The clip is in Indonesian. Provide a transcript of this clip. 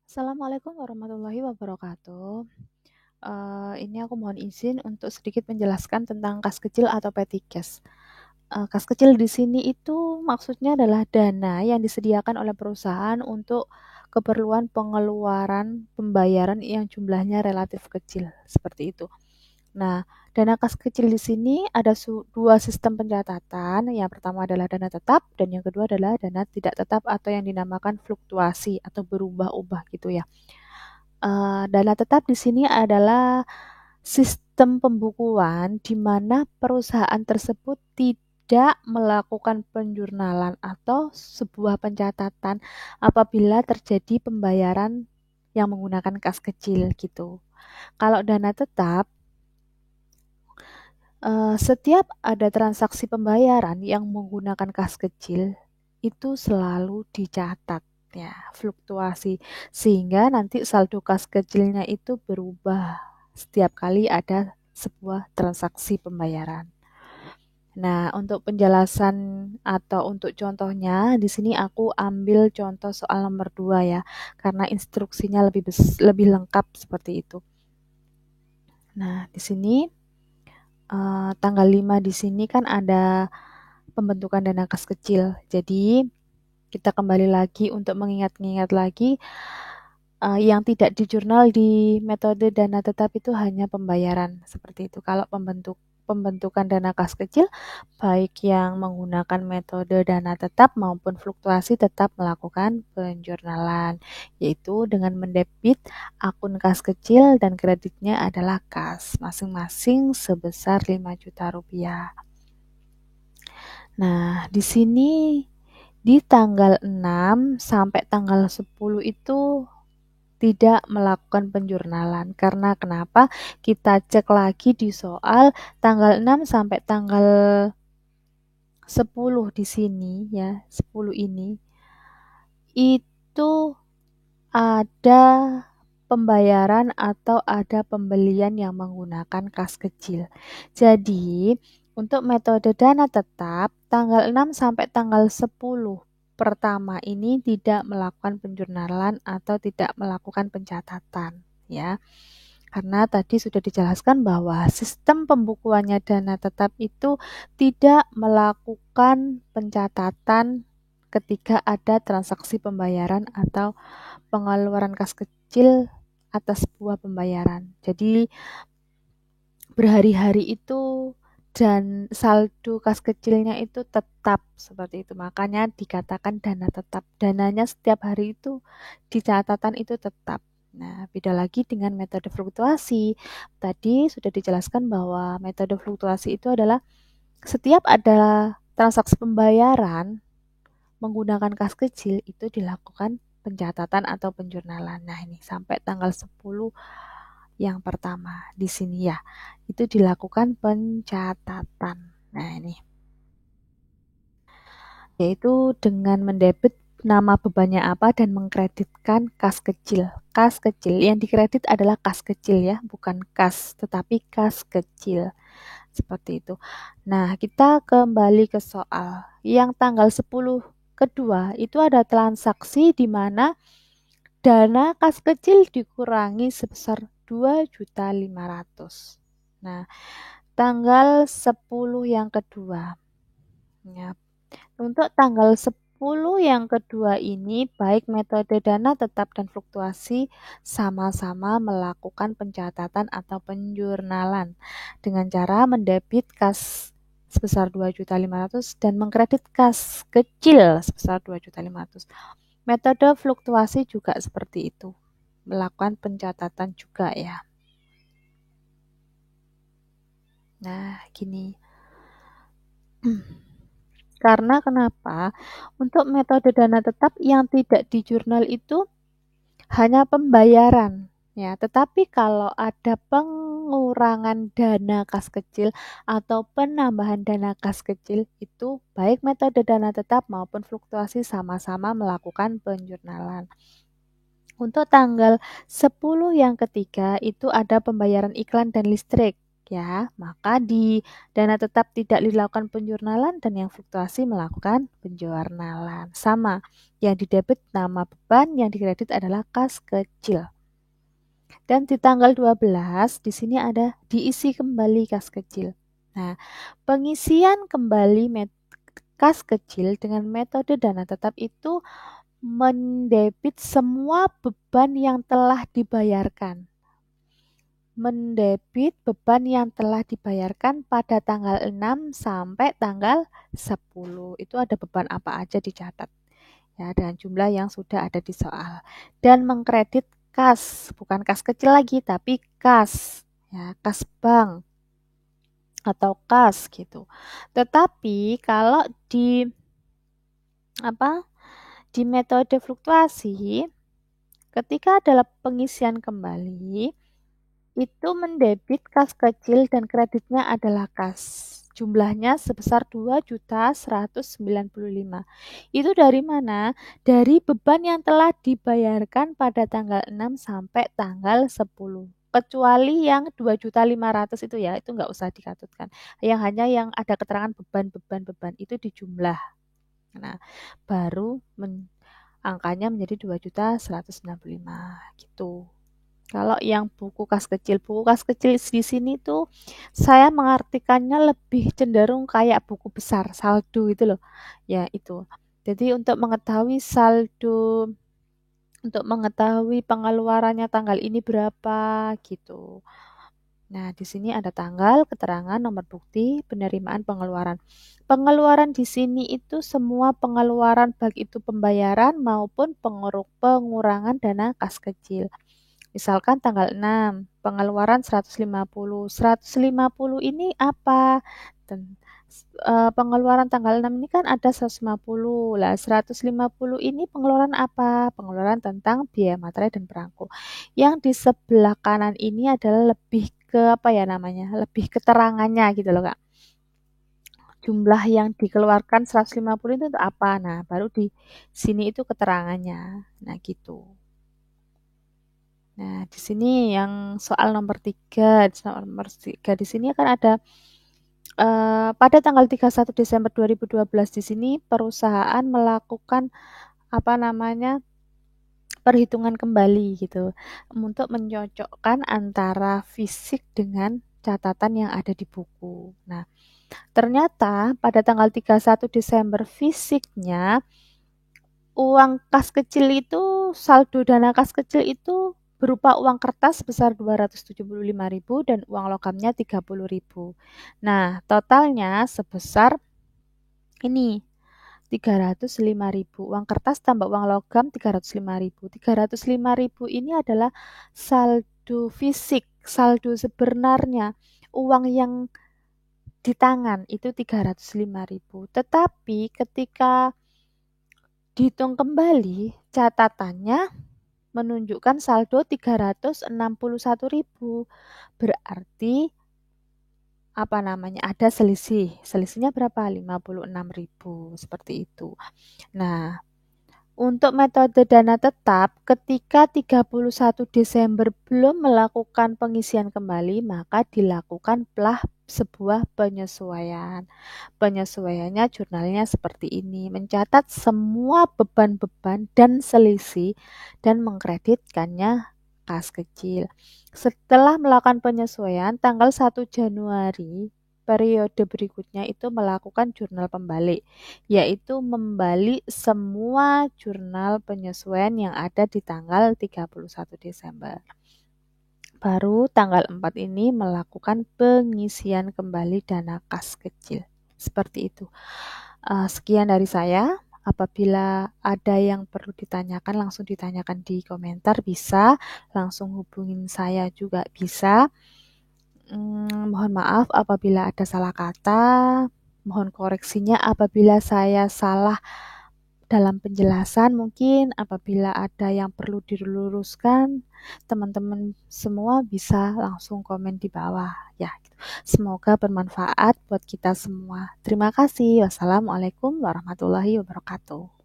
Assalamualaikum warahmatullahi wabarakatuh. Ini aku mohon izin untuk sedikit menjelaskan tentang kas kecil atau petty cash. Kas kecil di sini itu maksudnya adalah dana yang disediakan oleh perusahaan untuk keperluan pengeluaran pembayaran yang jumlahnya relatif kecil, seperti itu. Nah, dana kas kecil di sini ada dua sistem pencatatan. Yang pertama adalah dana tetap dan yang kedua adalah dana tidak tetap atau yang dinamakan fluktuasi atau berubah-ubah gitu ya. Dana tetap di sini adalah sistem pembukuan di mana perusahaan tersebut tidak melakukan penjurnalan atau sebuah pencatatan apabila terjadi pembayaran yang menggunakan kas kecil gitu. Kalau dana tetap, setiap ada transaksi pembayaran yang menggunakan kas kecil, itu selalu dicatat ya, fluktuasi. Sehingga nanti saldo kas kecilnya itu berubah setiap kali ada sebuah transaksi pembayaran. Nah, untuk penjelasan atau untuk contohnya, di sini aku ambil contoh soal nomor 2 ya, karena instruksinya lebih lengkap seperti itu. Nah, di sini tanggal 5 di sini kan ada pembentukan dana kas kecil. Jadi, kita kembali lagi untuk mengingat-ingat lagi yang tidak di jurnal di metode dana tetap itu hanya pembayaran seperti itu. Kalau pembentukan dana kas kecil, baik yang menggunakan metode dana tetap maupun fluktuasi tetap melakukan penjurnalan, yaitu dengan mendebit akun kas kecil dan kreditnya adalah kas, masing-masing sebesar 5 juta rupiah. Nah, di sini di tanggal 6 sampai tanggal 10 itu tidak melakukan penjurnalan. Karena kenapa? Kita cek lagi di soal tanggal 6 sampai tanggal 10 di sini ya, 10 ini itu ada pembayaran atau ada pembelian yang menggunakan kas kecil. Jadi, untuk metode dana tetap tanggal 6 sampai tanggal 10 pertama ini tidak melakukan penjurnalan atau tidak melakukan pencatatan ya. Karena tadi sudah dijelaskan bahwa sistem pembukuannya dana tetap itu tidak melakukan pencatatan ketika ada transaksi pembayaran atau pengeluaran kas kecil atas sebuah pembayaran. Jadi berhari-hari itu dan saldo kas kecilnya itu tetap seperti itu. Makanya dikatakan dana tetap. Dananya setiap hari itu di catatan itu tetap. Nah, beda lagi dengan metode fluktuasi. Tadi sudah dijelaskan bahwa metode fluktuasi itu adalah setiap ada transaksi pembayaran menggunakan kas kecil itu dilakukan pencatatan atau penjurnalan. Nah, ini sampai tanggal 10 yang pertama di sini ya. Itu dilakukan pencatatan. Nah, ini yaitu dengan mendebit nama bebannya apa dan mengkreditkan kas kecil. Kas kecil yang dikredit adalah kas kecil ya, bukan kas tetapi kas kecil. Seperti itu. Nah, kita kembali ke soal. Yang tanggal 10 kedua itu ada transaksi di mana dana kas kecil dikurangi sebesar 2.500.000. Nah, tanggal 10 yang kedua. Ya, untuk tanggal 10 yang kedua ini baik metode dana tetap dan fluktuasi sama-sama melakukan pencatatan atau penjurnalan dengan cara mendebit kas sebesar 2.500.000 dan mengkredit kas kecil sebesar 2.500.000. Metode fluktuasi juga seperti itu. Melakukan pencatatan juga ya. Nah, gini. Karena kenapa? Untuk metode dana tetap yang tidak di jurnal itu hanya pembayaran ya, tetapi kalau ada pengurangan dana kas kecil atau penambahan dana kas kecil itu baik metode dana tetap maupun fluktuasi sama-sama melakukan penjurnalan. Untuk tanggal 10 yang ketiga itu ada pembayaran iklan dan listrik ya, maka di dana tetap tidak dilakukan penjurnalan dan yang fluktuasi melakukan penjurnalan. Sama, yang di debit nama beban, yang di kredit adalah kas kecil. Dan di tanggal 12 di sini ada diisi kembali kas kecil. Nah, pengisian kembali kas kecil dengan metode dana tetap itu mendebit semua beban yang telah dibayarkan. Mendebit beban yang telah dibayarkan pada tanggal 6 sampai tanggal 10. Itu ada beban apa aja dicatat. Ya, dengan jumlah yang sudah ada di soal. Dan mengkredit kas, bukan kas kecil lagi, tapi kas. Ya, kas bank atau kas gitu. Tetapi kalau di metode fluktuasi, ketika adalah pengisian kembali, itu mendebit kas kecil dan kreditnya adalah kas. Jumlahnya sebesar 2.195.000. Itu dari mana? Dari beban yang telah dibayarkan pada tanggal 6 sampai tanggal 10. Kecuali yang 2.500.000 itu ya, itu nggak usah dikatutkan. Yang hanya yang ada keterangan beban itu dijumlah. Nah, baru angkanya menjadi 2.195.000 gitu. Kalau yang buku kas kecil di sini tuh saya mengartikannya lebih cenderung kayak buku besar, saldo itu loh. Ya, itu. Jadi untuk mengetahui pengeluarannya tanggal ini berapa gitu. Nah, di sini ada tanggal, keterangan, nomor bukti, penerimaan pengeluaran. Pengeluaran di sini itu semua pengeluaran baik itu pembayaran maupun pengurangan dana kas kecil. Misalkan tanggal 6, pengeluaran 150. 150 ini apa? Pengeluaran tanggal 6 ini kan ada 150. Lah, 150 ini pengeluaran apa? Pengeluaran tentang biaya materai dan perangko. Yang di sebelah kanan ini adalah lebih ke lebih keterangannya gitu loh, Kak. Jumlah yang dikeluarkan 150 itu untuk apa? Nah, baru di sini itu keterangannya. Nah, gitu. Nah, di sini yang soal nomor 3 di sini akan ada pada tanggal 31 Desember 2012 di sini perusahaan melakukan perhitungan kembali gitu untuk mencocokkan antara fisik dengan catatan yang ada di buku. Nah, ternyata pada tanggal 31 Desember fisiknya uang kas kecil itu, saldo dana kas kecil itu berupa uang kertas sebesar 275.000 dan uang logamnya 30.000. Nah, totalnya sebesar ini 305.000. Uang kertas tambah uang logam 305.000. 305.000 ini adalah saldo fisik, saldo sebenarnya. Uang yang di tangan itu 305.000. Tetapi ketika dihitung kembali, catatannya menunjukkan saldo 361.000. Berarti ada selisih. Selisihnya berapa? 56.000. Seperti itu. Nah, untuk metode dana tetap, ketika 31 Desember belum melakukan pengisian kembali, maka dilakukanlah sebuah penyesuaian. Penyesuaiannya jurnalnya seperti ini, mencatat semua beban-beban dan selisih dan mengkreditkannya kas kecil. Setelah melakukan penyesuaian, tanggal 1 Januari periode berikutnya itu melakukan jurnal pembalik, yaitu membalik semua jurnal penyesuaian yang ada di tanggal 31 Desember. Baru tanggal 4 ini melakukan pengisian kembali dana kas kecil. Seperti itu. Sekian dari saya. Apabila ada yang perlu ditanyakan, langsung ditanyakan di komentar bisa. Langsung hubungin saya juga bisa. Mohon maaf apabila ada salah kata, mohon koreksinya apabila saya salah dalam penjelasan, mungkin apabila ada yang perlu diluruskan, teman-teman semua bisa langsung komen di bawah ya. Semoga bermanfaat buat kita semua. Terima kasih. Wassalamualaikum warahmatullahi wabarakatuh.